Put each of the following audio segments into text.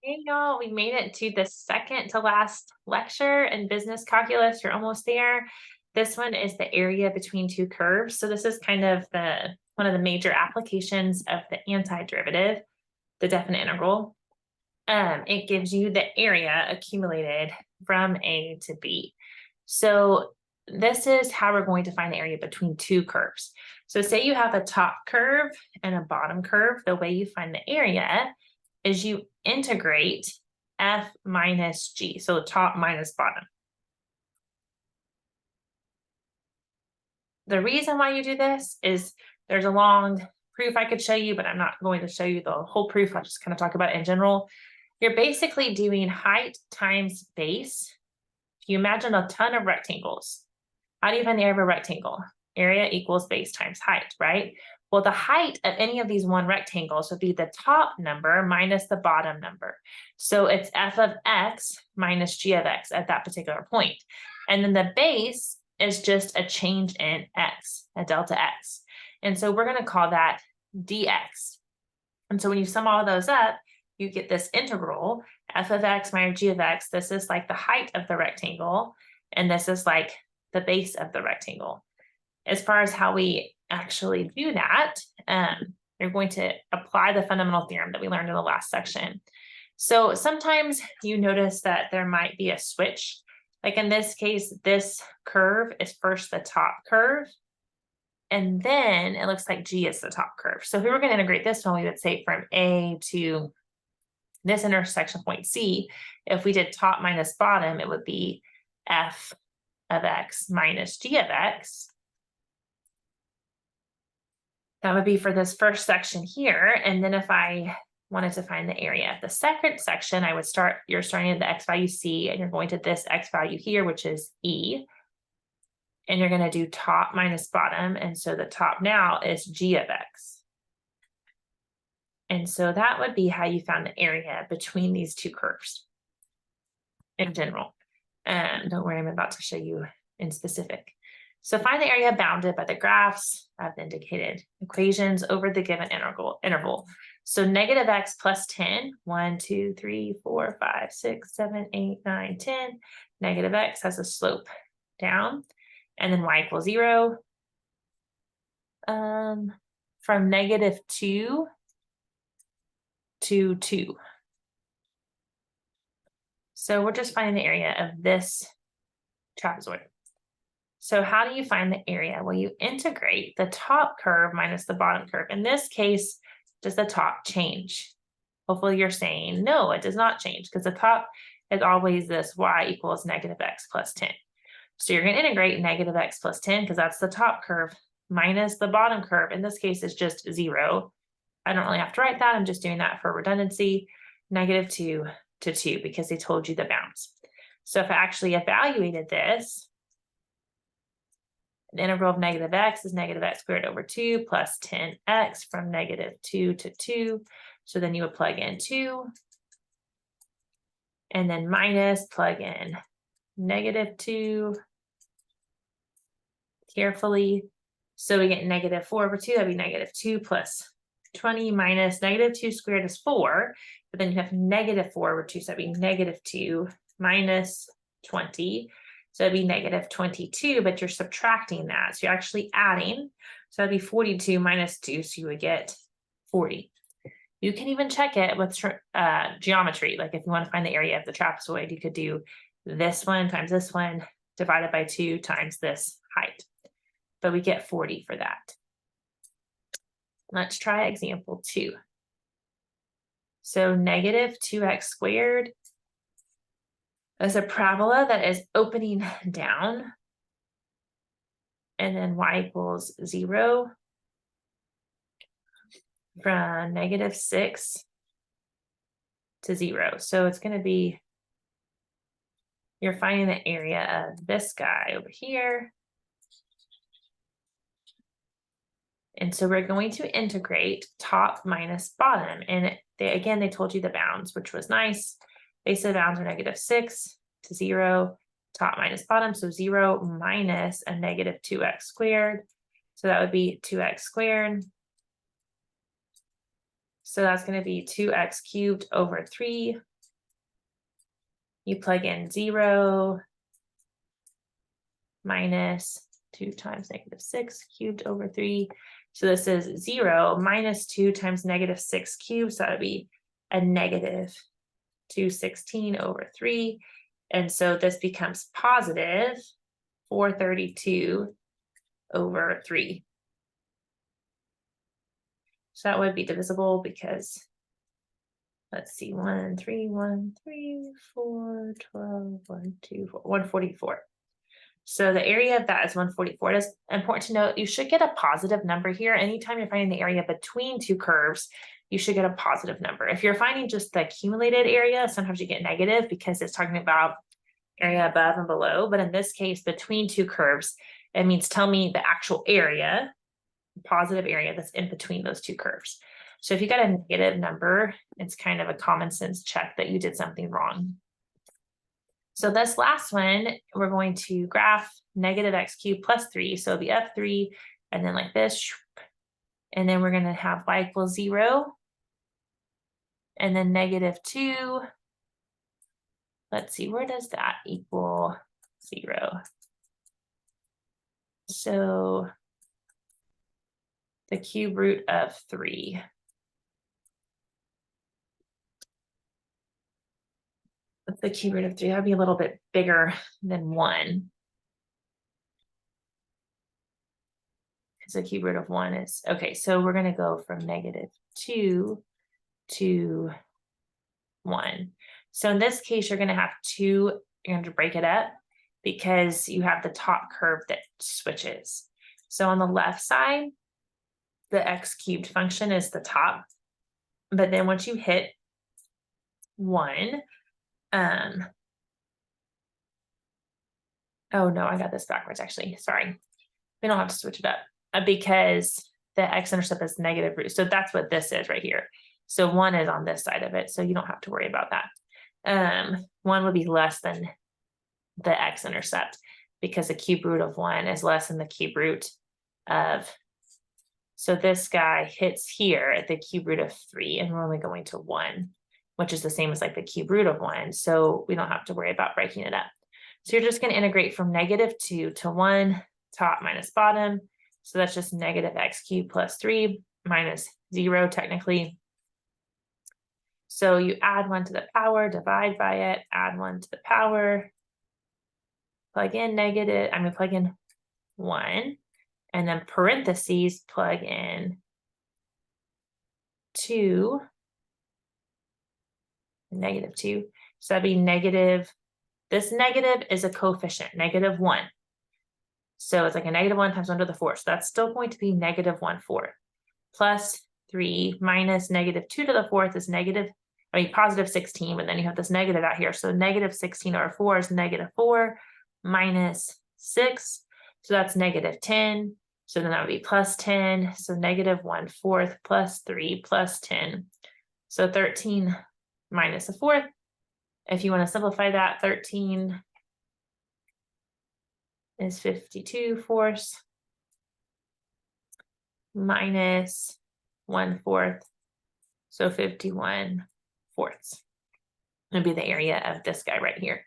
Hey y'all, we made it to the second to last lecture in business calculus. You're almost there. This one is the area between two curves. So this is kind of one of the major applications of the antiderivative, the definite integral. It gives you the area accumulated from A to B. So this is how we're going to find the area between two curves. So say you have a top curve and a bottom curve. The way you find the area is you integrate f minus g, so top minus bottom. The reason why you do this is there's a long proof I could show you, but I'm not going to show you the whole proof. I'll just kind of talk about it in general. You're basically doing height times base. If you imagine a ton of rectangles, how do you find the area of a rectangle? Area equals base times height, right? Well, the height of any of these one rectangles would be the top number minus the bottom number. So it's f of x minus g of x at that particular point. And then the base is just a change in x, a delta x. And so we're going to call that dx. And so when you sum all those up, you get this integral, f of x minus g of x. This is like the height of the rectangle, and this is like the base of the rectangle. As far as how we actually do that, you're going to apply the fundamental theorem that we learned in the last section. So sometimes you notice that there might be a switch. Like in this case, this curve is first the top curve, and then it looks like G is the top curve. So if we were going to integrate this one, we would say from A to this intersection point C, if we did top minus bottom, it would be f of x minus g of x. That would be for this first section here. And then if I wanted to find the area of the second section, I would you're starting at the x value C, and you're going to this x value here, which is E. And you're going to do top minus bottom. And so the top now is g of x. And so that would be how you found the area between these two curves in general. Don't worry, I'm about to show you in specific. So find the area bounded by the graphs of the indicated equations over the given interval. So negative x plus 10, 1, 2, 3, 4, 5, 6, 7, 8, 9, 10. Negative x has a slope down, and then y equals 0. From negative 2 to 2. So we're just finding the area of this trapezoid. So how do you find the area? Well, you integrate the top curve minus the bottom curve. In this case, does the top change? Hopefully you're saying, no, it does not change, because the top is always this y equals negative x plus 10. So you're going to integrate negative x plus 10, because that's the top curve, minus the bottom curve. In this case, is just 0. I don't really have to write that. I'm just doing that for redundancy. Negative 2 to 2, because they told you the bounds. So if I actually evaluated this, the integral of negative x is negative x squared over 2 plus 10x from negative 2 to 2. So then you would plug in 2. And then minus, plug in negative 2 carefully. So we get negative 4 over 2. That'd be negative 2 plus 20 minus negative 2 squared is 4. But then you have negative 4 over 2. So that'd be negative 2 minus 20. So it'd be negative 22, but you're subtracting that. So you're actually adding. So that'd be 42 minus 2. So you would get 40. You can even check it with geometry. Like if you want to find the area of the trapezoid, you could do this one times this one divided by 2 times this height. But we get 40 for that. Let's try example 2. So negative 2x squared is a parabola that is opening down, and then y equals 0 from negative 6 to 0. So it's going to be, you're finding the area of this guy over here. And so we're going to integrate top minus bottom. And they told you the bounds, which was nice. Base of the bounds are negative 6 to 0, top minus bottom. So 0 minus a negative 2x squared. So that would be 2x squared. So that's going to be 2x cubed over 3 you plug in 0 minus 2 times -6 cubed over 3. So this is 0 minus 2 times -6 cubed. So that would be a negative 216 over 3. And so this becomes positive 432 over 3. So that would be divisible because, let's see, 1, 3, 1, 3, 4, 12, 1, 2, 4, 144. So the area of that is 144. It is important to note you should get a positive number here. Anytime you're finding the area between two curves, you should get a positive number. If you're finding just the accumulated area, sometimes you get negative because it's talking about area above and below. But in this case, between two curves, it means tell me the actual area, positive area that's in between those two curves. So if you got a negative number, it's kind of a common sense check that you did something wrong. So this last one, we're going to graph negative x cubed plus 3. So it'll be up 3, and then like this. And then we're going to have y equals 0. And then -2. Let's see, where does that equal 0? So the cube root of 3. The cube root of 3, that'd be a little bit bigger than 1. Because the cube root of 1 is, okay, so we're going to go from -2 to 1. So in this case, you're going to have 2, you're going to break it up because you have the top curve that switches. So on the left side, the x cubed function is the top. But then once you hit 1, oh no, I got this backwards actually. Sorry. We don't have to switch it up because the x-intercept is negative root. So that's what this is right here. So 1 is on this side of it. So you don't have to worry about that. 1 would be less than the x-intercept because the cube root of 1 is less than the cube root of, so this guy hits here at the cube root of 3, and we're only going to 1, which is the same as like the cube root of 1. So we don't have to worry about breaking it up. So you're just going to integrate from -2 to 1, top minus bottom. So that's just negative x cubed plus 3 minus 0 technically. So you add 1 to the power, divide by it, add 1 to the power, plug in plug in 1, and then parentheses, plug in 2, -2. So that'd be negative. This negative is a coefficient, -1. So it's like a -1 times 1 to the 4. So that's still going to be -1/4 plus 3 minus -2 to the 4th is positive 16, but then you have this negative out here. So -16 over 4 is -4 minus 6. So that's -10. So then that would be plus 10. So -1/4 plus 3 plus 10. So 13 minus a 4th. If you want to simplify that, 13 is 52/4 minus 1/4. So 51/4 would be the area of this guy right here.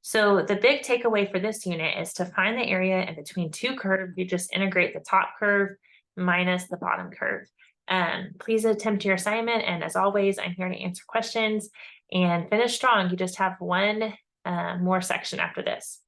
So the big takeaway for this unit is to find the area in between two curves. You just integrate the top curve minus the bottom curve. Please attempt your assignment. And as always, I'm here to answer questions and finish strong. You just have one more section after this.